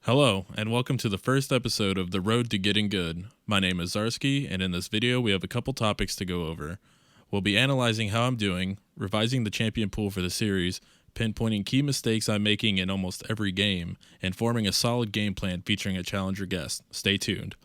Hello, and welcome to the first episode of The Road to Getting Good. My name is Zarsky, and in this video we have a couple topics to go over. We'll be analyzing how I'm doing, revising the champion pool for the series, pinpointing key mistakes I'm making in almost every game, and forming a solid game plan featuring a challenger guest. Stay tuned.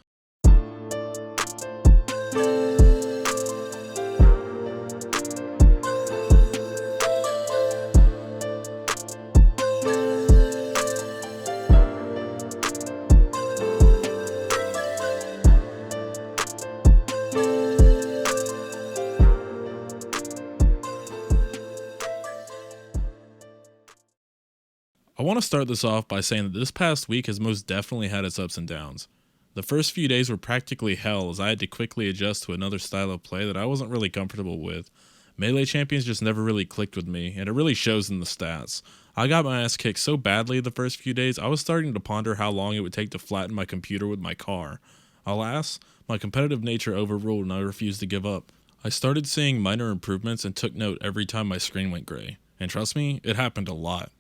I want to start this off by saying that this past week has most definitely had its ups and downs. The first few days were practically hell as I had to quickly adjust to another style of play that I wasn't really comfortable with. Melee champions just never really clicked with me, and it really shows in the stats. I got my ass kicked so badly the first few days, I was starting to ponder how long it would take to flatten my computer with my car. Alas, my competitive nature overruled and I refused to give up. I started seeing minor improvements and took note every time my screen went gray. And trust me, it happened a lot.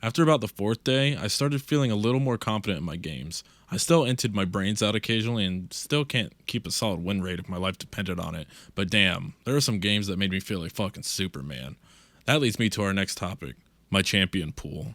After about the fourth day, I started feeling a little more confident in my games. I still emptied my brains out occasionally and still can't keep a solid win rate if my life depended on it, but damn, there are some games that made me feel like fucking Superman. That leads me to our next topic, my champion pool.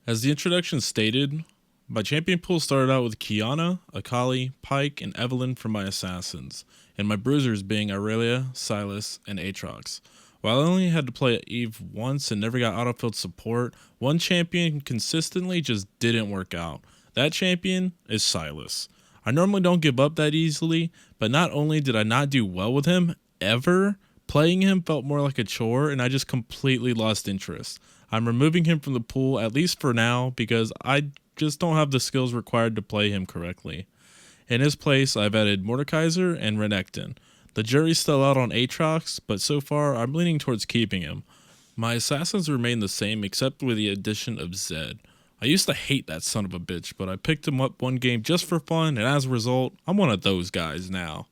As the introduction stated, my champion pool started out with Kiana, Akali, Pyke, and Evelynn for my assassins, and my bruisers being Aurelia, Sylas, and Aatrox. While I only had to play Eve once and never got autofilled support, one champion consistently just didn't work out. That champion is Sylas. I normally don't give up that easily, but not only did I not do well with him ever, playing him felt more like a chore and I just completely lost interest. I'm removing him from the pool, at least for now, because I just don't have the skills required to play him correctly. In his place, I've added Mordekaiser and Renekton. The jury's still out on Aatrox, but so far I'm leaning towards keeping him. My assassins remain the same except with the addition of Zed. I used to hate that son of a bitch, but I picked him up one game just for fun, and as a result, I'm one of those guys now.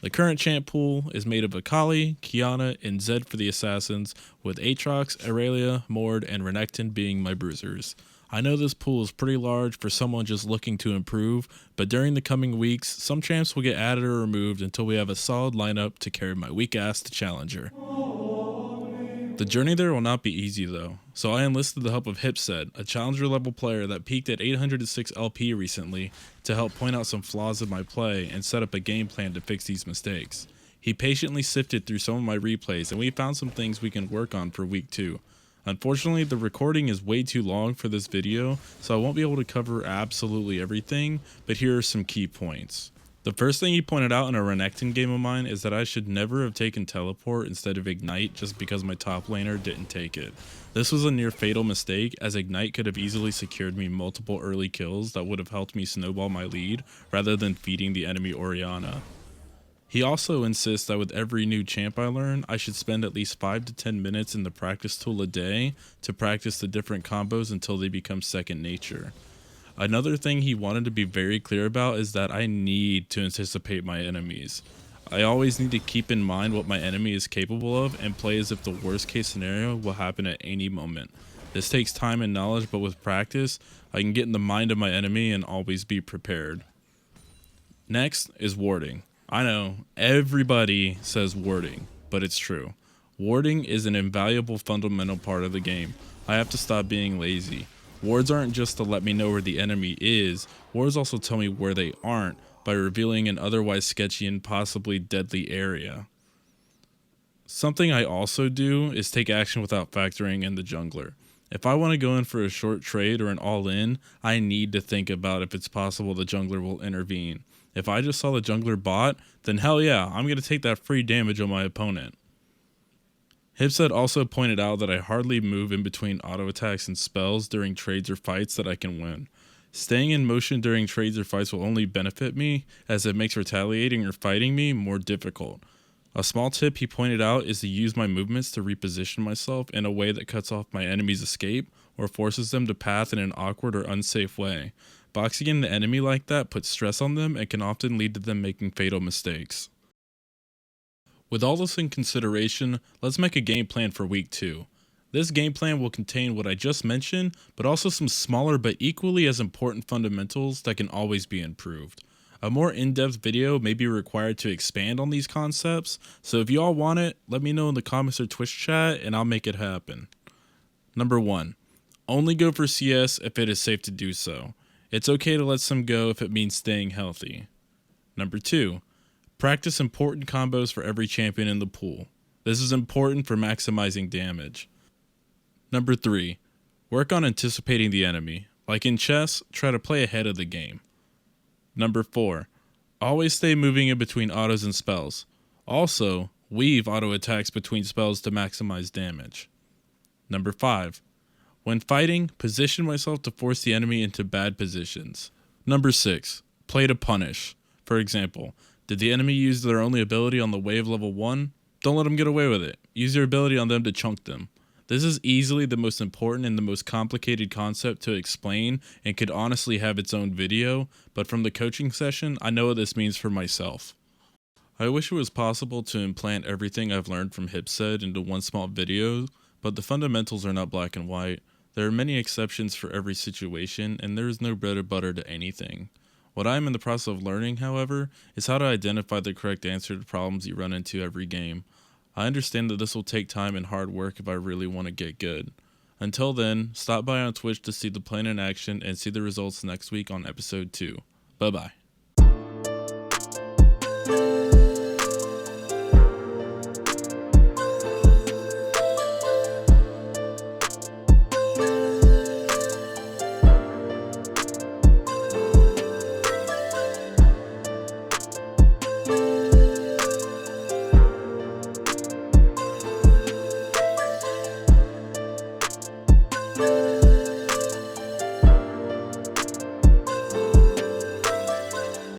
The current champ pool is made of Akali, Kiana, and Zed for the assassins, with Aatrox, Aurelia, Mord, and Renekton being my bruisers. I know this pool is pretty large for someone just looking to improve, but during the coming weeks, some champs will get added or removed until we have a solid lineup to carry my weak ass to Challenger. The journey there will not be easy though, so I enlisted the help of Hipset, a Challenger level player that peaked at 806 LP recently, to help point out some flaws in my play and set up a game plan to fix these mistakes. He patiently sifted through some of my replays and we found some things we can work on for week 2. Unfortunately, the recording is way too long for this video, so I won't be able to cover absolutely everything, but here are some key points. The first thing he pointed out in a Renekton game of mine is that I should never have taken Teleport instead of Ignite just because my top laner didn't take it. This was a near fatal mistake, as Ignite could have easily secured me multiple early kills that would have helped me snowball my lead rather than feeding the enemy Orianna. He also insists that with every new champ I learn, I should spend at least 5 to 10 minutes in the practice tool a day to practice the different combos until they become second nature. Another thing he wanted to be very clear about is that I need to anticipate my enemies. I always need to keep in mind what my enemy is capable of and play as if the worst case scenario will happen at any moment. This takes time and knowledge, but with practice, I can get in the mind of my enemy and always be prepared. Next is warding. I know, everybody says warding, but it's true. Warding is an invaluable fundamental part of the game. I have to stop being lazy. Wards aren't just to let me know where the enemy is, wards also tell me where they aren't by revealing an otherwise sketchy and possibly deadly area. Something I also do is take action without factoring in the jungler. If I want to go in for a short trade or an all-in, I need to think about if it's possible the jungler will intervene. If I just saw the jungler bot, then hell yeah, I'm going to take that free damage on my opponent. Hipset also pointed out that I hardly move in between auto attacks and spells during trades or fights that I can win. Staying in motion during trades or fights will only benefit me, as it makes retaliating or fighting me more difficult. A small tip he pointed out is to use my movements to reposition myself in a way that cuts off my enemy's escape or forces them to path in an awkward or unsafe way. Boxing in the enemy like that puts stress on them and can often lead to them making fatal mistakes. With all this in consideration, let's make a game plan for week 2. This game plan will contain what I just mentioned, but also some smaller but equally as important fundamentals that can always be improved. A more in-depth video may be required to expand on these concepts, so if you all want it, let me know in the comments or Twitch chat and I'll make it happen. Number 1. Only go for CS if it is safe to do so. It's okay to let some go if it means staying healthy. Number 2. Practice important combos for every champion in the pool. This is important for maximizing damage. Number 3. Work on anticipating the enemy. Like in chess, try to play ahead of the game. Number 4. Always stay moving in between autos and spells. Also, weave auto attacks between spells to maximize damage. Number 5. When fighting, position myself to force the enemy into bad positions. Number 6. Play to punish. For example, did the enemy use their only ability on the wave level 1? Don't let them get away with it. Use your ability on them to chunk them. This is easily the most important and the most complicated concept to explain and could honestly have its own video, but from the coaching session, I know what this means for myself. I wish it was possible to implant everything I've learned from Hipset into one small video, but the fundamentals are not black and white. There are many exceptions for every situation, and there is no bread or butter to anything. What I am in the process of learning, however, is how to identify the correct answer to problems you run into every game. I understand that this will take time and hard work if I really want to get good. Until then, stop by on Twitch to see the plan in action and see the results next week on episode 2. Bye bye.